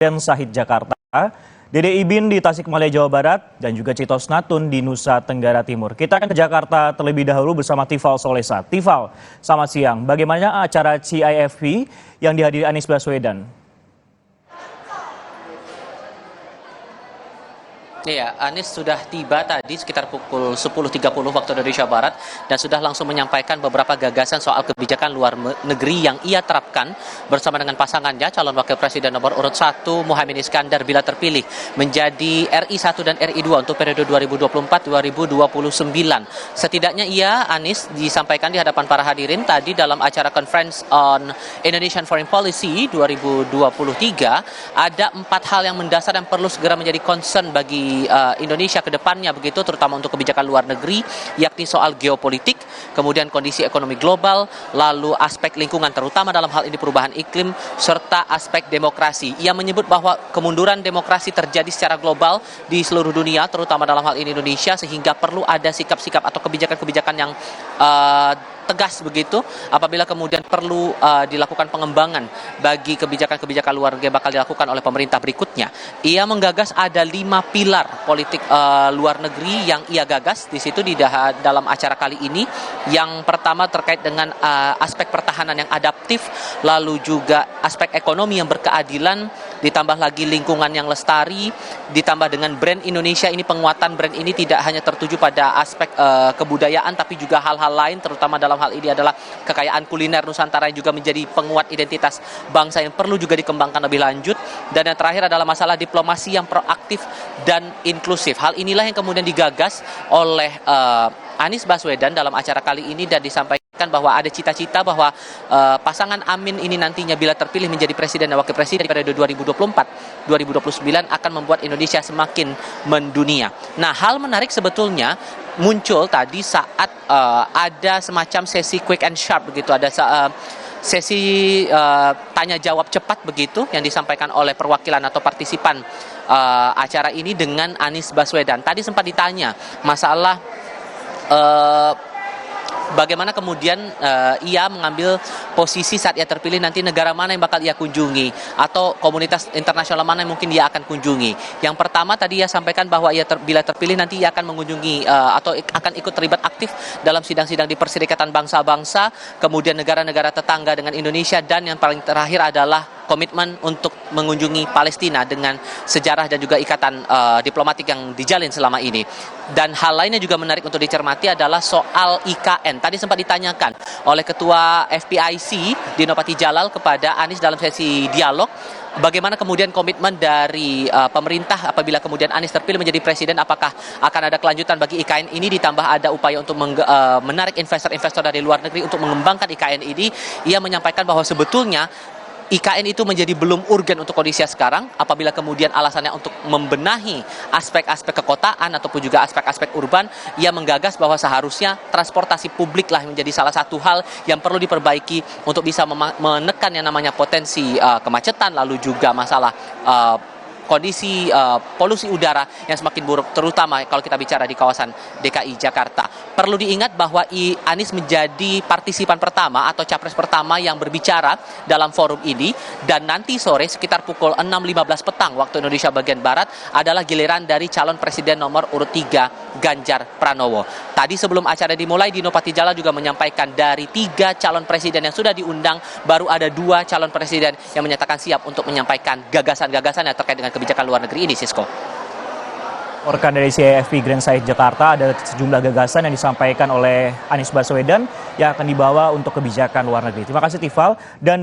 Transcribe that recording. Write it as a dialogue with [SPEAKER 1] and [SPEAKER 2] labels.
[SPEAKER 1] Sahid Jakarta, Dede Ibin di Tasikmalaya Jawa Barat, dan juga Citos Natun di Nusa Tenggara Timur. Kita akan ke Jakarta terlebih dahulu bersama Tifal Solesa. Tifal, selamat siang. Bagaimana acara CIFP yang dihadiri Anies Baswedan?
[SPEAKER 2] Iya, Anies sudah tiba tadi sekitar pukul 10.30 waktu Indonesia Barat dan sudah langsung menyampaikan beberapa gagasan soal kebijakan luar negeri yang ia terapkan bersama dengan pasangannya, calon wakil presiden nomor urut 1 Muhaimin Iskandar bila terpilih menjadi RI 1 dan RI 2 untuk periode 2024-2029. Setidaknya Anies disampaikan di hadapan para hadirin tadi dalam acara Conference on Indonesian Foreign Policy 2023, ada 4 hal yang mendasar yang perlu segera menjadi concern bagi Indonesia ke depannya begitu, terutama untuk kebijakan luar negeri, yakni soal geopolitik, kemudian kondisi ekonomi global, lalu aspek lingkungan terutama dalam hal ini perubahan iklim, serta aspek demokrasi. Ia menyebut bahwa kemunduran demokrasi terjadi secara global di seluruh dunia, terutama dalam hal ini Indonesia, sehingga perlu ada sikap-sikap atau kebijakan-kebijakan yang tegas begitu apabila kemudian perlu dilakukan pengembangan bagi kebijakan-kebijakan luar negeri yang bakal dilakukan oleh pemerintah berikutnya. Ia menggagas ada 5 pilar politik luar negeri yang ia gagas di situ di dalam acara kali ini. Yang pertama terkait dengan aspek pertahanan yang adaptif, lalu juga aspek ekonomi yang berkeadilan, ditambah lagi lingkungan yang lestari, ditambah dengan brand Indonesia. Ini penguatan brand ini tidak hanya tertuju pada aspek kebudayaan, tapi juga hal-hal lain, terutama dalam hal ini adalah kekayaan kuliner Nusantara yang juga menjadi penguat identitas bangsa yang perlu juga dikembangkan lebih lanjut. Dan yang terakhir adalah masalah diplomasi yang proaktif dan inklusif. Hal inilah yang kemudian digagas oleh Anies Baswedan dalam acara kali ini, dan disampaikan bahwa ada cita-cita bahwa pasangan Amin ini nantinya bila terpilih menjadi presiden dan wakil presiden pada 2024-2029 akan membuat Indonesia semakin mendunia. Nah, hal menarik sebetulnya muncul tadi saat ada semacam sesi quick and sharp begitu, ada sesi tanya jawab cepat begitu yang disampaikan oleh perwakilan atau partisipan acara ini dengan Anies Baswedan. Tadi sempat ditanya masalah bagaimana kemudian ia mengambil posisi saat ia terpilih, nanti negara mana yang bakal ia kunjungi atau komunitas internasional mana yang mungkin ia akan kunjungi. Yang pertama tadi ia sampaikan bahwa bila terpilih nanti ia akan mengunjungi atau akan ikut terlibat aktif dalam sidang-sidang di Perserikatan Bangsa-Bangsa, kemudian negara-negara tetangga dengan Indonesia, dan yang paling terakhir adalah komitmen untuk mengunjungi Palestina dengan sejarah dan juga ikatan diplomatik yang dijalin selama ini. Dan hal lainnya juga menarik untuk dicermati adalah soal IKN. Tadi sempat ditanyakan oleh Ketua FPIC Dino Patijalal kepada Anies dalam sesi dialog, bagaimana kemudian komitmen dari pemerintah apabila kemudian Anies terpilih menjadi presiden, apakah akan ada kelanjutan bagi IKN ini, ditambah ada upaya untuk menarik investor-investor dari luar negeri untuk mengembangkan IKN ini. Ia menyampaikan bahwa sebetulnya IKN itu menjadi belum urgen untuk kondisi sekarang, apabila kemudian alasannya untuk membenahi aspek-aspek kekotaan ataupun juga aspek-aspek urban. Ia menggagas bahwa seharusnya transportasi publik lah menjadi salah satu hal yang perlu diperbaiki untuk bisa menekan yang namanya potensi kemacetan, lalu juga masalah kondisi polusi udara yang semakin buruk, terutama kalau kita bicara di kawasan DKI Jakarta. Perlu diingat bahwa Anies menjadi partisipan pertama atau capres pertama yang berbicara dalam forum ini, dan nanti sore sekitar pukul 6.15 petang waktu Indonesia bagian Barat adalah giliran dari calon presiden nomor urut 3 Ganjar Pranowo. Tadi sebelum acara dimulai, Dino Patijalal juga menyampaikan dari 3 calon presiden yang sudah diundang, baru ada 2 calon presiden yang menyatakan siap untuk menyampaikan gagasan-gagasan yang terkait dengan kebijakan luar negeri ini, Sisko.
[SPEAKER 1] Rekan dari CIFP Grand Sahid Jakarta, ada sejumlah gagasan yang disampaikan oleh Anies Baswedan yang akan dibawa untuk kebijakan luar negeri. Terima kasih, Tifal. Dan